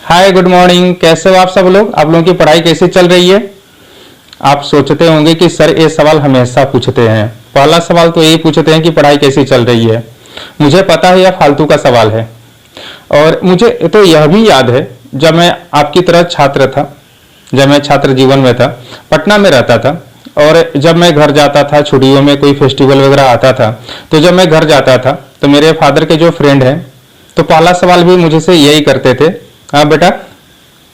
हाय, good morning. कैसे हो आप सब लोग? आप लोगों की पढ़ाई कैसी चल रही है? आप सोचते होंगे कि सर ये सवाल हमेशा पूछते हैं। पहला सवाल तो यही पूछते हैं कि पढ़ाई कैसी चल रही है। मुझे पता है यह फालतू का सवाल है, और मुझे तो यह भी याद है जब मैं आपकी तरह छात्र था, जब मैं छात्र जीवन में था, पटना में रहता था। और जब मैं घर जाता था छुट्टियों में, कोई फेस्टिवल वगैरह आता था, तो जब मैं घर जाता था तो मेरे फादर के जो फ्रेंड हैं, तो पहला सवाल भी मुझे से यही करते थे, हाँ बेटा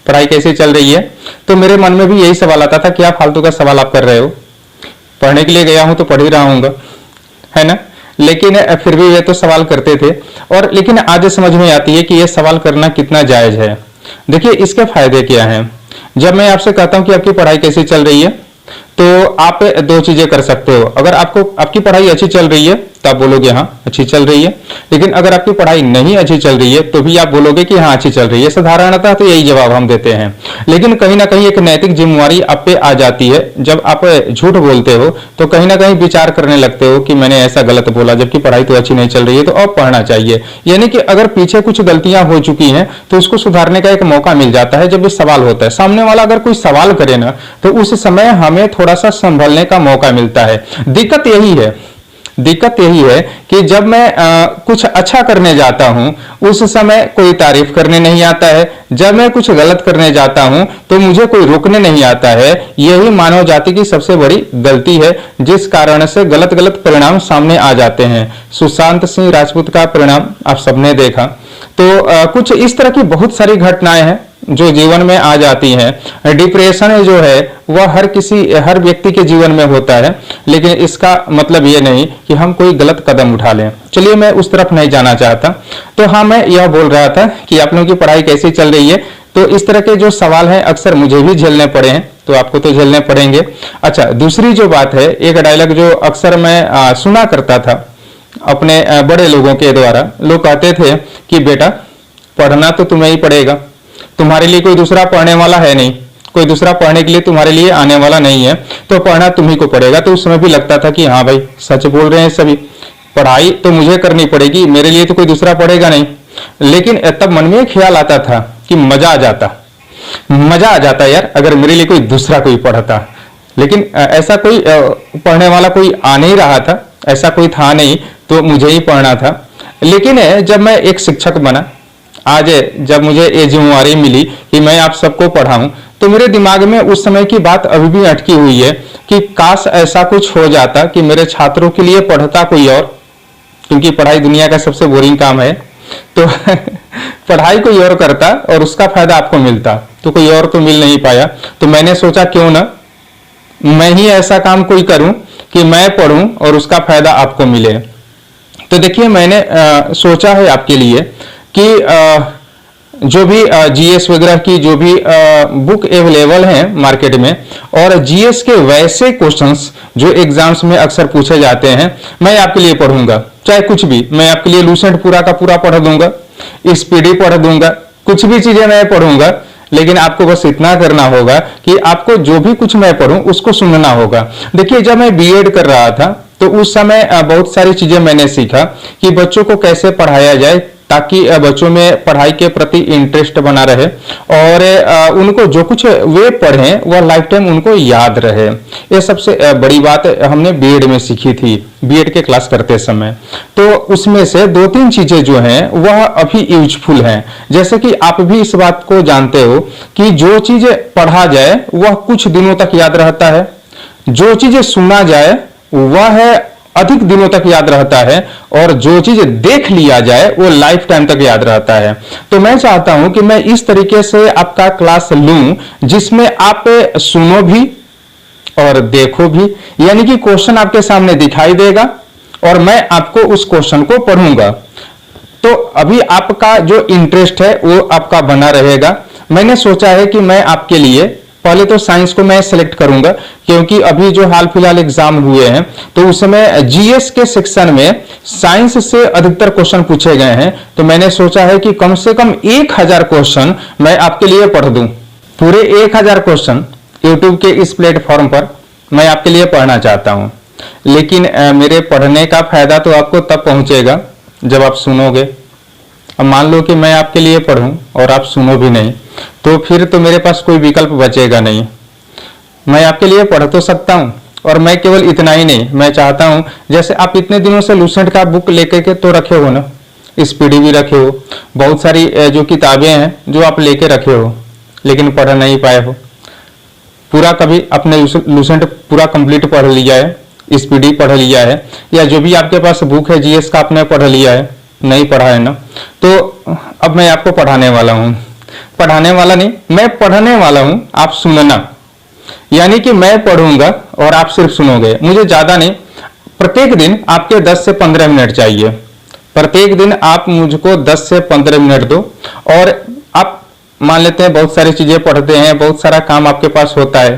पढ़ाई कैसी चल रही है? तो मेरे मन में भी यही सवाल आता था, क्या फालतू का सवाल आप कर रहे हो? पढ़ने के लिए गया हूं तो पढ़ ही रहा हूँगा, है ना। लेकिन फिर भी ये तो सवाल करते थे। और लेकिन आज समझ में आती है कि ये सवाल करना कितना जायज है। देखिए इसके फायदे क्या हैं। जब मैं आपसे कहता हूं कि आपकी पढ़ाई कैसी चल रही है, तो आप दो चीजें कर सकते हो। अगर आपको आपकी पढ़ाई अच्छी चल रही है तो आप बोलोगे हाँ अच्छी चल रही है। लेकिन अगर आपकी पढ़ाई नहीं अच्छी चल रही है तो भी आप बोलोगे कि हाँ अच्छी चल रही है। साधारणतः तो यही जवाब हम देते हैं। लेकिन कहीं ना कहीं एक नैतिक जिम्मेवारी आप पे आ जाती है। जब आप झूठ बोलते हो तो कहीं ना कहीं विचार करने लगते हो कि मैंने ऐसा गलत बोला, जबकि पढ़ाई तो अच्छी नहीं चल रही है, तो अब पढ़ना चाहिए। यानी कि अगर पीछे कुछ गलतियां हो चुकी हैं तो उसको सुधारने का एक मौका मिल जाता है। जब ये सवाल होता है, सामने वाला अगर कोई सवाल करे ना, तो उस समय हमें थोड़ा सा संभलने का मौका मिलता है। दिक्कत यही है कि जब मैं कुछ अच्छा करने जाता हूं उस समय कोई तारीफ करने नहीं आता है। जब मैं कुछ गलत करने जाता हूं तो मुझे कोई रोकने नहीं आता है। यही मानव जाति की सबसे बड़ी गलती है, जिस कारण से गलत गलत परिणाम सामने आ जाते हैं। सुशांत सिंह राजपूत का परिणाम आप सबने देखा। तो कुछ इस तरह की बहुत सारी घटनाएं हैं जो जीवन में आ जाती हैं। डिप्रेशन जो है वह हर व्यक्ति के जीवन में होता है, लेकिन इसका मतलब ये नहीं कि हम कोई गलत कदम उठा लें। चलिए मैं उस तरफ नहीं जाना चाहता। तो हाँ, मैं यह बोल रहा था कि आप लोगों की पढ़ाई कैसी चल रही है। तो इस तरह के जो सवाल हैं अक्सर मुझे भी झेलने पड़े हैं, तो आपको तो झेलने पड़ेंगे। अच्छा, दूसरी जो बात है, एक डायलॉग जो अक्सर मैं सुना करता था अपने बड़े लोगों के द्वारा। लोग कहते थे कि बेटा पढ़ना तो तुम्हें ही पड़ेगा, तुम्हारे लिए कोई दूसरा पढ़ने वाला है नहीं, कोई दूसरा पढ़ने के लिए तुम्हारे लिए आने वाला नहीं है, तो पढ़ना तुम्ही को पड़ेगा। तो उस समय भी लगता था कि हाँ भाई सच बोल रहे हैं सभी, पढ़ाई तो मुझे करनी पड़ेगी, मेरे लिए तो कोई दूसरा पढ़ेगा नहीं। लेकिन तब मन में ख्याल आता था कि मजा आ जाता यार अगर मेरे लिए कोई दूसरा कोई पढ़ता। लेकिन ऐसा कोई पढ़ने वाला कोई आ नहीं रहा था, ऐसा कोई था नहीं, तो मुझे ही पढ़ना था। लेकिन जब मैं एक शिक्षक बना, आज जब मुझे ये जिम्मेवारी मिली कि मैं आप सबको पढ़ाऊं, तो मेरे दिमाग में उस समय की बात अभी भी अटकी हुई है कि काश ऐसा कुछ हो जाता कि मेरे छात्रों के लिए पढ़ता कोई और, क्योंकि पढ़ाई दुनिया का सबसे बोरिंग काम है। तो पढ़ाई कोई और करता और उसका फायदा आपको मिलता, तो कोई और तो मिल नहीं पाया। तो मैंने सोचा क्यों ना मैं ही ऐसा काम कोई करूं कि मैं पढ़ूं और उसका फायदा आपको मिले। तो देखिए मैंने सोचा है आपके लिए कि जो भी जीएस वगैरह की जो भी बुक अवेलेबल हैं मार्केट में, और जीएस के वैसे क्वेश्चंस जो एग्जाम्स में अक्सर पूछे जाते हैं, मैं आपके लिए पढ़ूंगा। चाहे कुछ भी, मैं आपके लिए लूसेंट पूरा का पूरा पढ़ दूंगा, स्पीडी पढ़ दूंगा, कुछ भी चीजें मैं पढ़ूंगा। लेकिन आपको बस इतना करना होगा कि आपको जो भी कुछ मैं पढ़ूं उसको सुनना होगा। देखिए जब मैं बीएड कर रहा था तो उस समय बहुत सारी चीजें मैंने सीखा कि बच्चों को कैसे पढ़ाया जाए ताकि बच्चों में पढ़ाई के प्रति इंटरेस्ट बना रहे, और उनको जो कुछ वे पढ़ें वह लाइफ टाइम उनको याद रहे। ये सबसे बड़ी बात हमने बीएड में सीखी थी, बीएड के क्लास करते समय। तो उसमें से दो तीन चीजें जो हैं वह अभी यूजफुल हैं। जैसे कि आप भी इस बात को जानते हो कि जो चीजें पढ़ा जाए वह कुछ दिनों तक याद रहता है, जो चीजें सुना जाए वह अधिक दिनों तक याद रहता है, और जो चीज देख लिया जाए वो लाइफ टाइम तक याद रहता है। तो मैं चाहता हूं कि मैं इस तरीके से आपका क्लास लूं जिसमें आप सुनो भी और देखो भी। यानी कि क्वेश्चन आपके सामने दिखाई देगा और मैं आपको उस क्वेश्चन को पढ़ूंगा। तो अभी आपका जो इंटरेस्ट है वो आपका बना रहेगा। मैंने सोचा है कि मैं आपके लिए पहले तो साइंस को मैं सिलेक्ट करूंगा, क्योंकि अभी जो हाल फिलहाल एग्जाम हुए हैं तो उसमें जीएस के सेक्शन में साइंस से अधिकतर क्वेश्चन पूछे गए हैं। तो मैंने सोचा है कि कम से कम 1000 क्वेश्चन मैं आपके लिए पढ़ दूं। पूरे 1000 क्वेश्चन यूट्यूब के इस प्लेटफॉर्म पर मैं आपके लिए पढ़ना चाहता हूं। लेकिन मेरे पढ़ने का फायदा तो आपको तब पहुंचेगा जब आप सुनोगे, अब मान लो कि मैं आपके लिए पढ़ूं और आप सुनो भी नहीं, तो फिर तो मेरे पास कोई विकल्प बचेगा नहीं। मैं आपके लिए पढ़ तो सकता हूं, और मैं केवल इतना ही नहीं, मैं चाहता हूं जैसे आप इतने दिनों से लूसेंट का बुक लेके के तो रखे हो ना, स्पीडी भी रखे हो, बहुत सारी जो किताबें हैं जो आप लेके रखे हो, लेकिन पढ़ नहीं पाए हो। पूरा कभी अपने लूसेंट पूरा कंप्लीट पढ़ लिया है, स्पीडी पढ़ लिया है, या जो भी आपके पास बुक है जीएस का आपने पढ़ लिया है, नहीं पढ़ा है ना, तो अब मैं आपको पढ़ाने वाला हूँ। पढ़ाने वाला नहीं, मैं पढ़ने वाला हूँ, आप सुनना। यानी कि मैं पढ़ूंगा और आप सिर्फ सुनोगे, मुझे ज्यादा नहीं। प्रत्येक दिन आपके 10 से 15 मिनट चाहिए, प्रत्येक दिन आप मुझको 10 से 15 मिनट दो। और आप मान लेते हैं बहुत सारी चीजें पढ़ते हैं, बहुत सारा काम आपके पास होता है,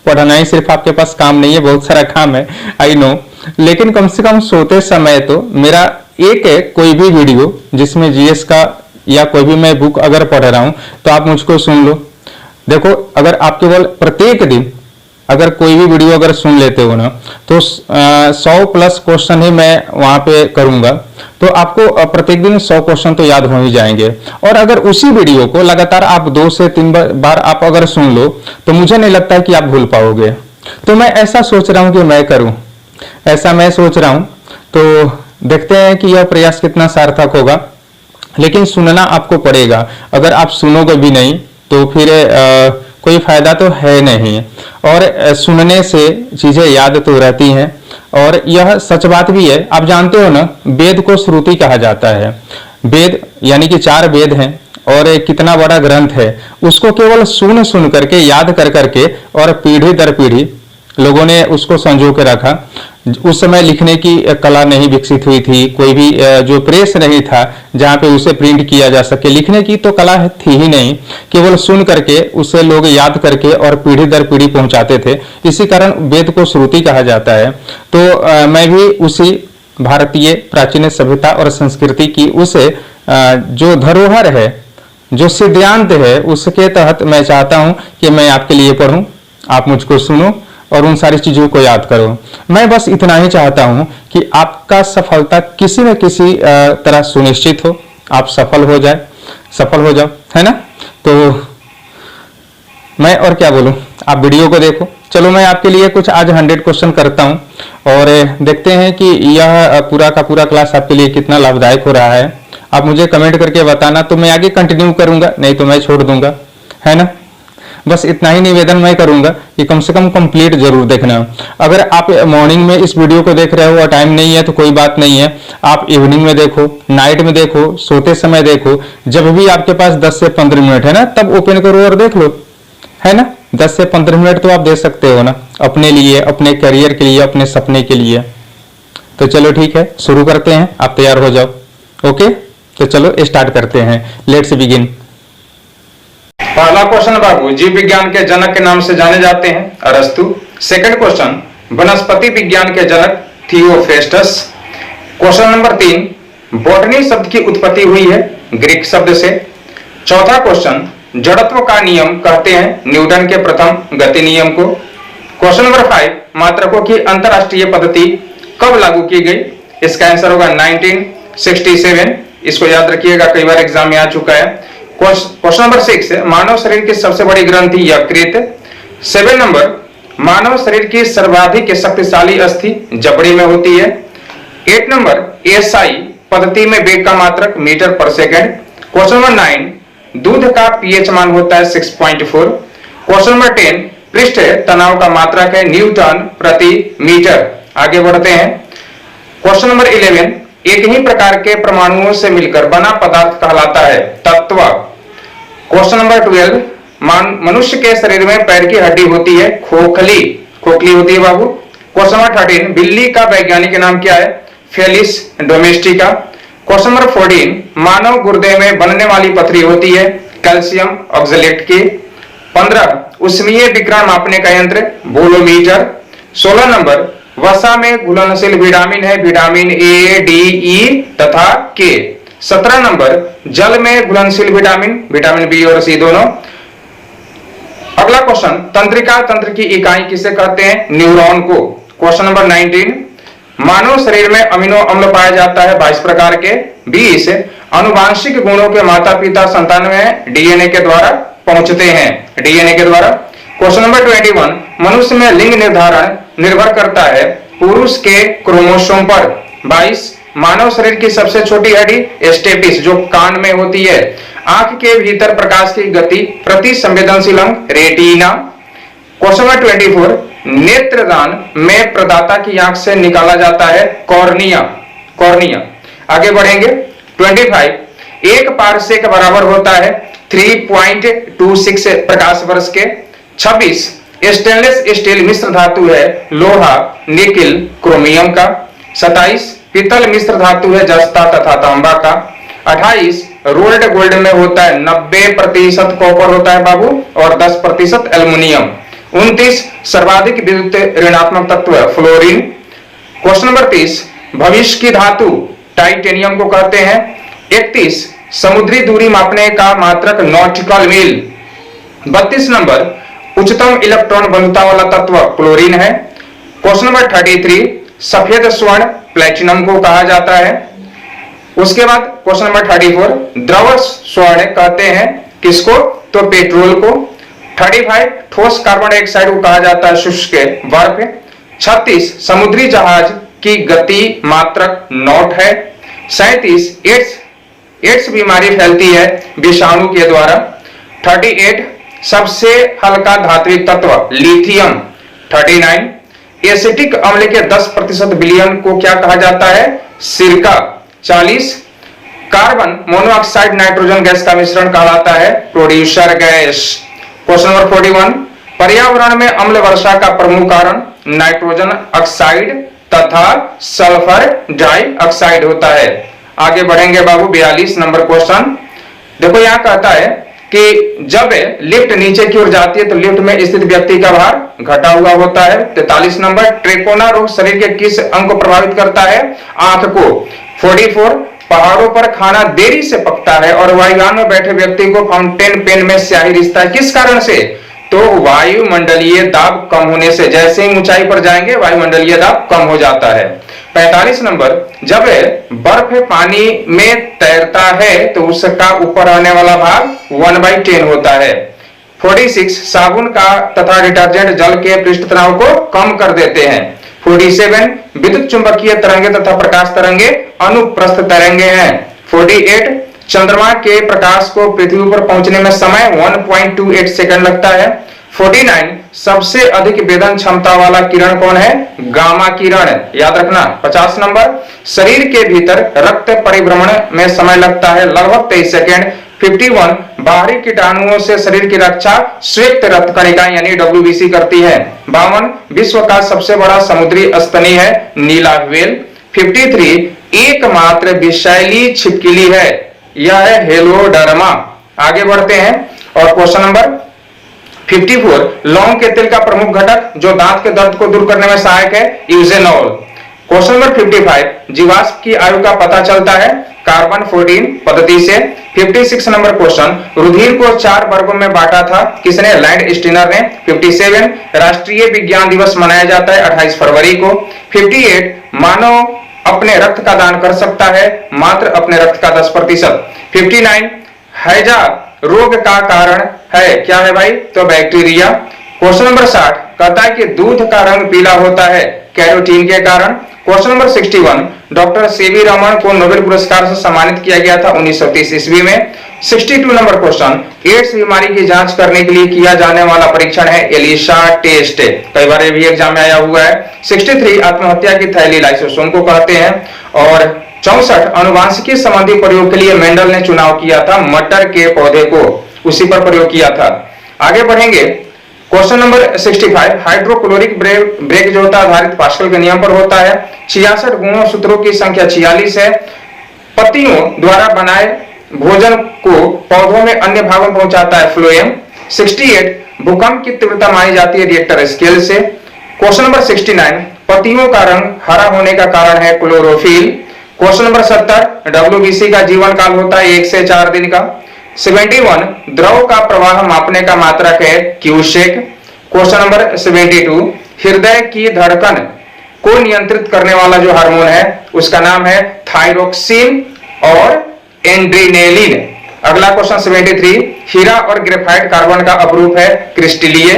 पढ़ना ही सिर्फ आपके पास काम नहीं है, बहुत सारा काम है, आई नो, लेकिन कम से कम सोते समय तो मेरा एक है कोई भी वीडियो जिसमें जीएस का या कोई भी मैं बुक अगर पढ़ रहा हूं तो आप मुझको सुन लो। देखो, अगर आप केवल प्रत्येक दिन अगर कोई भी वीडियो अगर सुन लेते हो ना, तो 100+ क्वेश्चन ही मैं वहां पे करूंगा, तो आपको प्रत्येक दिन 100 क्वेश्चन तो याद हो ही जाएंगे। और अगर उसी वीडियो को लगातार आप 2 से 3 बार आप अगर सुन लो, तो मुझे नहीं लगता है कि आप भूल पाओगे। तो मैं ऐसा सोच रहा हूं कि मैं करूं, ऐसा मैं सोच रहा हूं। तो देखते हैं कि यह प्रयास कितना सार्थक होगा, लेकिन सुनना आपको पड़ेगा। अगर आप सुनोगे भी नहीं तो फिर कोई फायदा तो है नहीं। और सुनने से चीजें याद तो रहती हैं, और यह सच बात भी है। आप जानते हो ना, वेद को श्रुति कहा जाता है। वेद यानी कि 4 वेद हैं, और कितना बड़ा ग्रंथ है, उसको केवल सुन सुन करके, याद कर करके, और पीढ़ी दर पीढ़ी लोगों ने उसको संजो के रखा। उस समय लिखने की कला नहीं विकसित हुई थी, कोई भी जो प्रेस नहीं था जहां पे उसे प्रिंट किया जा सके, लिखने की तो कला थी ही नहीं, केवल सुन करके उसे लोग याद करके और पीढ़ी दर पीढ़ी पहुंचाते थे। इसी कारण वेद को श्रुति कहा जाता है। तो मैं भी उसी भारतीय प्राचीन सभ्यता और संस्कृति की उस जो धरोहर है, जो सिद्धांत है, उसके तहत मैं चाहता हूं कि मैं आपके लिए पढ़ूं, आप मुझको सुनो और उन सारी चीजों को याद करो। मैं बस इतना ही चाहता हूं कि आपका सफलता किसी न किसी तरह सुनिश्चित हो, आप सफल हो जाओ, है ना। तो मैं और क्या बोलूं, आप वीडियो को देखो। चलो, मैं आपके लिए कुछ आज 100 क्वेश्चन करता हूं, और देखते हैं कि यह पूरा का पूरा क्लास आपके लिए कितना लाभदायक हो रहा है। आप मुझे कमेंट करके बताना, तो मैं आगे कंटिन्यू करूंगा, नहीं तो मैं छोड़ दूंगा, है ना। बस इतना ही निवेदन मैं करूंगा कि कम से कम कंप्लीट जरूर देखना। अगर आप मॉर्निंग में इस वीडियो को देख रहे हो और टाइम नहीं है तो कोई बात नहीं है, आप इवनिंग में देखो, नाइट में देखो, सोते समय देखो, जब भी आपके पास 10 से 15 मिनट है ना, तब ओपन करो और देख लो, है ना। 10 से 15 मिनट तो आप दे सकते हो ना, अपने लिए, अपने करियर के लिए, अपने सपने के लिए। तो चलो ठीक है, शुरू करते हैं, आप तैयार हो जाओ। ओके, तो चलो स्टार्ट करते हैं, लेट्स बिगिन। पहला क्वेश्चन बाबू, जीव विज्ञान के जनक के नाम से जाने जाते हैं अरस्तु। सेकंड क्वेश्चन, वनस्पति विज्ञान के जनक थियोफ्रेस्टस। क्वेश्चन नंबर 3, बॉटनी शब्द की उत्पत्ति हुई है ग्रीक शब्द से। चौथा क्वेश्चन, जड़त्व का नियम कहते हैं न्यूटन के प्रथम गति नियम को। क्वेश्चन नंबर 5, मात्रकों की अंतरराष्ट्रीय पद्धति कब लागू की गई? इसका आंसर होगा 1967। इसको याद रखिएगा, कई बार एग्जाम में आ चुका है। क्वेश्चन नंबर 6, मानव शरीर की सबसे बड़ी ग्रंथि यकृत। 7 नंबर, मानव शरीर की सर्वाधिक शक्तिशाली अस्थि जबड़े में होती है। 8 नंबर, एसआई पद्धति में वेग का मात्रक मीटर पर सेकंड। क्वेश्चन नंबर 9, दूध का पीएच मान होता है 6.4। क्वेश्चन नंबर 10, पृष्ठ तनाव का मात्रक है न्यूटन प्रति मीटर। आगे बढ़ते हैं। क्वेश्चन नंबर 11, एक ही प्रकार के परमाणुओं से मिलकर बना पदार्थ कहलाता है तत्व। क्वेश्चन नंबर 12, मनुष्य के शरीर में पैर की हड्डी होती है खोखली होती है बाबू। क्वेश्चन नंबर 13, बिल्ली का वैज्ञानिक नाम क्या है? Felis domestica. क्वेश्चन नंबर 14, मानव गुर्दे में बनने वाली पथरी होती है कैल्शियम ऑक्सलेट की। 15, उष्मीय विकिरण मापने का यंत्र बोलोमीटर। 16 नंबर, वसा में घुलनशील विटामिन है विटामिन ए, डी, ई तथा के। 17 नंबर, जल में घुलनशील विटामिन बी और सी दोनों। अगला क्वेश्चन, तंत्रिका तंत्र की इकाई किसे कहते हैं? न्यूरॉन को। क्वेश्चन नंबर 19, मानव शरीर में अमीनो अम्ल पाया जाता है 22 प्रकार के। 20 आनुवांशिक गुणों के माता पिता संतान में डीएनए के द्वारा पहुंचते हैं, डीएनए के द्वारा। क्वेश्चन नंबर 21 मनुष्य में लिंग निर्धारण निर्भर करता है पुरुष के क्रोमोसोम पर। 22 मानव शरीर की सबसे छोटी हड्डी स्टेपिस जो कान में होती है। आंख के भीतर प्रकाश की गति प्रति संवेदनशील अंग रेटिना। क्वेश्चन नंबर 24 नेत्रदान में प्रदाता की आंख से निकाला जाता है कॉर्निया, कॉर्निया। आगे बढ़ेंगे 25 एक पारसेक बराबर होता है 3.26 प्रकाश वर्ष के। 26 स्टेनलेस स्टील मिश्र धातु है लोहा, निकिल, क्रोमियम का। 27 पीतल मिश्र धातु है जस्ता तथा तांबा का। 28 रोल्ड गोल्ड में होता है 90% कॉपर होता है बाबू और 10% एल्युमिनियम। 29 सर्वाधिक विद्युत ऋणात्मक तत्व है फ्लोरीन। क्वेश्चन नंबर 30 भविष्य की धातु टाइटेनियम को कहते हैं। 31 समुद्री दूरी मापने का मात्रक नॉटिकल मील। 32 नंबर उच्चतम इलेक्ट्रॉन बंधुता वाला तत्व क्लोरीन है। क्वेश्चन नंबर 33 सफेद स्वर्ण प्लेटिनम को कहा जाता है। उसके बाद क्वेश्चन नंबर 34 द्रव स्वर्ण कहते हैं किसको, तो पेट्रोल को। 35 ठोस कार्बन डाइऑक्साइड को कहा जाता है शुष्क बर्फ। 36 समुद्री जहाज की गति मात्रक नॉट है। 37 एड्स बीमारी फैलती है विषाणु के द्वारा। 38 सबसे हल्का धात्विक तत्व लिथियम। 39 एसिटिक अम्ल के 10% विलयन को क्या कहा जाता है, सिरका। 40 कार्बन मोनोऑक्साइड नाइट्रोजन गैस का मिश्रण कहलाता है प्रोड्यूसर गैस। क्वेश्चन नंबर 41 पर्यावरण में अम्ल वर्षा का प्रमुख कारण नाइट्रोजन ऑक्साइड तथा सल्फर डाइऑक्साइड होता है। आगे बढ़ेंगे बाबू 42 नंबर क्वेश्चन। देखो यहां कहता है कि जब लिफ्ट नीचे की ओर जाती है तो लिफ्ट में स्थित व्यक्ति का भार घटा हुआ होता है। 43 नंबर ट्रेकोना रोग शरीर के किस अंग को प्रभावित करता है, आंख को। 44 पहाड़ों पर खाना देरी से पकता है और वायुयान में बैठे व्यक्ति को फाउंटेन पेन में स्याही रिश्ता है, किस कारण से, तो वायुमंडलीय दाब कम होने से। जैसे ही ऊंचाई पर जाएंगे वायुमंडलीय दाब कम हो जाता है। 45 नंबर जब बर्फ पानी में तैरता है तो उसका ऊपर आने वाला भाग 1/10 होता है। 46 साबुन का तथा डिटर्जेंट जल के पृष्ठ तनाव को कम कर देते हैं। 47 विद्युत चुंबकीय तरंगे तथा प्रकाश तरंगे अनुप्रस्थ तरंगे हैं। 48 चंद्रमा के प्रकाश को पृथ्वी पर पहुंचने में समय 1.28 सेकंड लगता है। 49 सबसे अधिक वेदन क्षमता वाला किरण कौन है, गामा किरण, याद रखना। 50 नंबर शरीर के भीतर रक्त परिभ्रमण में समय लगता है लगभग 23 सेकंड। 51 बाहरी कीटाणुओं से शरीर की रक्षा श्वेत रक्त कणिका यानी WBC करती है। 52 विश्व का सबसे बड़ा समुद्री स्तनी है नीला व्हेल। 53 एकमात्र विषैली छिपकली है, यह है हेलोडर्मा। आगे बढ़ते हैं और क्वेश्चन नंबर 54 लौंग के तेल का प्रमुख घटक जो दांत के दर्द को दूर करने में सहायक है, यूजेनॉल। क्वेश्चन नंबर 55 जीवाश्म की आयु का पता चलता है कार्बन 14 पद्धति से। 56 नंबर क्वेश्चन रुधिर को 4 वर्गों में बांटा था किसने, लैंड स्टीनर ने। 57 राष्ट्रीय विज्ञान दिवस मनाया जाता है 28 फरवरी को। 58 मानव अपने रक्त का दान कर सकता है मात्र अपने रक्त का 10%। 59 हैजा रोग का कारण है, क्या है भाई, तो बैक्टीरिया। क्वेश्चन नंबर 60 कहता है कि दूध का रंग पीला होता है कैरोटीन के कारण। Question number 61 doctor CV Raman को नोबेल पुरस्कार से सम्मानित किया गया था 1930 ईस्वी में। 62 नंबर क्वेश्चन एड्स बीमारी की जांच करने के लिए किया जाने वाला परीक्षण है एलिसा टेस्ट, कई बार ये भी एग्जाम में आया हुआ है। 63 आत्महत्या की थैली लाइसोसोम को कहते हैं। और 64 अनुवांशिकी संबंधी प्रयोग के लिए मेंडल ने चुनाव किया था मटर के पौधे को, उसी पर प्रयोग किया था। आगे बढ़ेंगे क्वेश्चन नंबर 65 हाइड्रोक्लोरिक ब्रेक जो होता है आधारित पास्कल के नियम पर होता है। 66 गुणों सूत्रों की संख्या 46 है। पत्तियों द्वारा बनाए भोजन को पौधों में अन्य भागों में पहुंचाता है फ्लोएम। 68 भूकंप की तीव्रता मानी जाती है रिएक्टर स्केल से। क्वेश्चन नंबर 69 पत्तियों का रंग हरा होने का कारण है क्लोरोफिल। क्वेश्चन नंबर 70 WBC का जीवन काल होता है 1 से 4 दिन का। 71 द्रव का प्रवाह मापने का मात्रक है क्यूसेक। क्वेश्चन नंबर 72 हृदय की धड़कन को नियंत्रित करने वाला जो हार्मोन है उसका नाम है थायरोक्सिन और एड्रेनालिन। अगला क्वेश्चन 73, हीरा और ग्रेफाइट कार्बन का अपरूप है क्रिस्टलीय।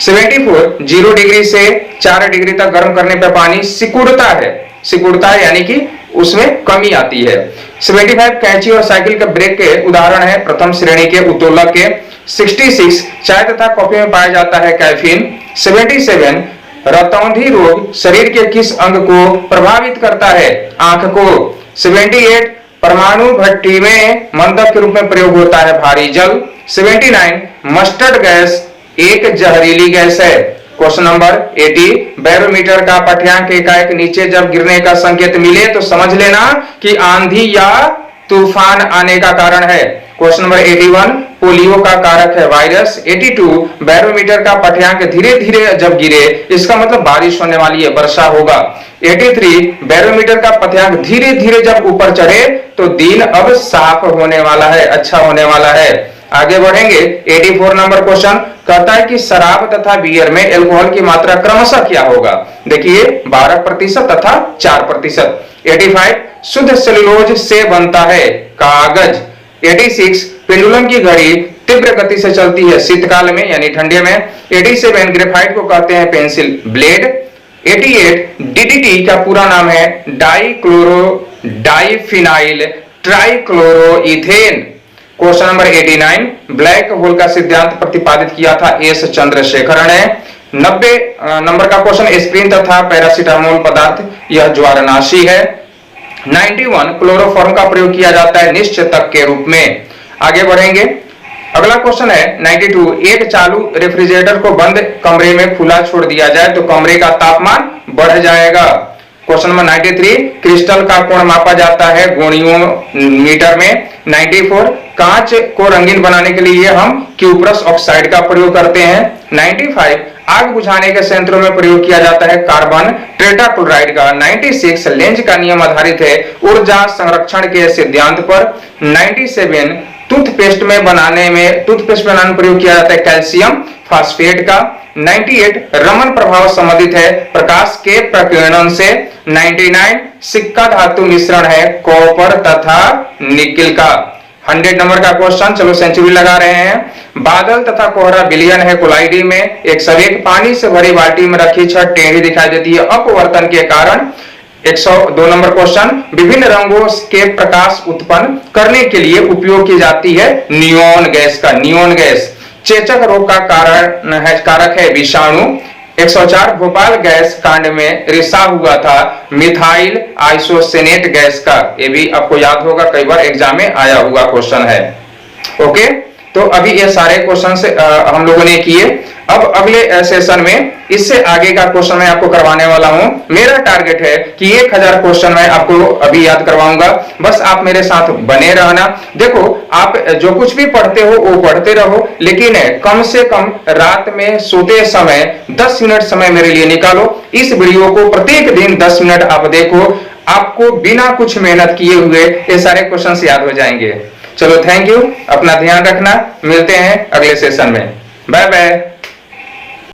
74, 0 डिग्री से 4 डिग्री तक गर्म करने पर पानी सिकुड़ता है यानी कि उसमें कमी आती है। 75, कैंची और साइकिल के ब्रेक के उदाहरण है प्रथम श्रेणी के उत्तोलक के। 66, चाय तथा कॉफी में पाया जाता है कैफीन। 77, रतौंधी रोग शरीर के किस अंग को प्रभावित करता है? आंख को। 78, परमाणु भट्टी में मंदक के रूप में प्रयोग होता है भारी जल। 79, मस्टर्ड गैस एक जहरीली गैस है। क्वेश्चन नंबर 80, बैरोमीटर का पाठ्यांक एकाएक नीचे जब गिरने का संकेत मिले तो समझ लेना कि आंधी या तूफान आने का कारण है। क्वेश्चन नंबर 81, पोलियो का कारक है वायरस। 82, बैरोमीटर का पाठ्यांक धीरे धीरे जब गिरे इसका मतलब बारिश होने वाली है, वर्षा होगा। 83, बैरोमीटर का पाठ्यांक धीरे धीरे जब ऊपर चढ़े तो दिन अब साफ होने वाला है, अच्छा होने वाला है। आगे बढ़ेंगे। 84 नंबर क्वेश्चन कहता है कि शराब तथा बियर में एल्कोहल की मात्रा क्रमशः क्या होगा? देखिए 12% तथा 4%। 85, शुद्ध सेलुलोज से बनता है कागज। 86, पेंडुलम की घड़ी तीव्र गति से चलती है शीतकाल में यानी ठंडे में। 87, ग्रेफाइट को कहते हैं पेंसिल ब्लेड। 88, डीडीटी का पूरा नाम है diphenyl trichloroethane. Question number 89, black hole का सिद्धांत प्रतिपादित किया था एस चंद्रशेखर ने। 90 नंबर का क्वेश्चन, एस्प्रिन तथा पैरासिटामोल पदार्थ यह ज्वारनाशी है। 91, क्लोरोफॉर्म का प्रयोग किया जाता है निश्चेतक के रूप में। आगे बढ़ेंगे। अगला क्वेश्चन है 92, एक चालू रेफ्रिजरेटर को बंद कमरे में खुला छोड़ दिया जाए तो कमरे का तापमान बढ़ जाएगा। क्वेश्चन नंबर 93, क्रिस्टल का कोण मापा जाता है गोणियों मीटर में। 94, कांच को रंगीन बनाने के लिए हम क्यूप्रस ऑक्साइड का प्रयोग करते हैं। 95, आग बुझाने के संयंत्रों में प्रयोग किया जाता है कार्बन टेट्राक्लोराइड का। 96, लेंज का नियम आधारित है ऊर्जा संरक्षण के सिद्धांत पर। 97, टूथपेस्ट बनाने में प्रयोग किया जाता है कैल्शियम फास्फेट का। 98, रमन प्रभाव संबंधित है प्रकाश के प्रकीर्णन से। 99, सिक्का धातु मिश्रण है कॉपर तथा निकिल का। 100 नंबर का क्वेश्चन, चलो सेंचुरी लगा रहे हैं। बादल तथा कोहरा विलयन है कोलाइडी में। एक सवेग पानी से भरी बाल्टी में रखी छत टेढ़ी दिखाई देती है अपवर्तन के कारण। 102 नंबर क्वेश्चन, विभिन्न रंगों के प्रकाश उत्पन्न करने के लिए उपयोग की जाती है नियोन गैस का। नियोन गैस चेचक रोग का कारक है विषाणु। 104, भोपाल गैस कांड में रिसा हुआ था मिथाइल आइसोसेनेट गैस का। ये भी आपको याद होगा, कई बार एग्जाम में आया हुआ क्वेश्चन है। ओके, तो अभी ये सारे क्वेश्चन हम लोगों ने किए। अब अगले सेशन में इससे आगे का क्वेश्चन मैं आपको करवाने वाला हूं। मेरा टारगेट है कि 1000 क्वेश्चन मैं आपको अभी याद करवाऊंगा, बस आप मेरे साथ बने रहना। देखो, आप जो कुछ भी पढ़ते हो वो पढ़ते रहो, लेकिन कम से कम रात में सोते समय 10 मिनट समय मेरे लिए निकालो। इस वीडियो को प्रत्येक दिन 10 मिनट आप देखो, आपको बिना कुछ मेहनत किए हुए ये सारे क्वेश्चन याद हो जाएंगे। चलो, थैंक यू, अपना ध्यान रखना, मिलते हैं अगले सेशन में। Bye bye.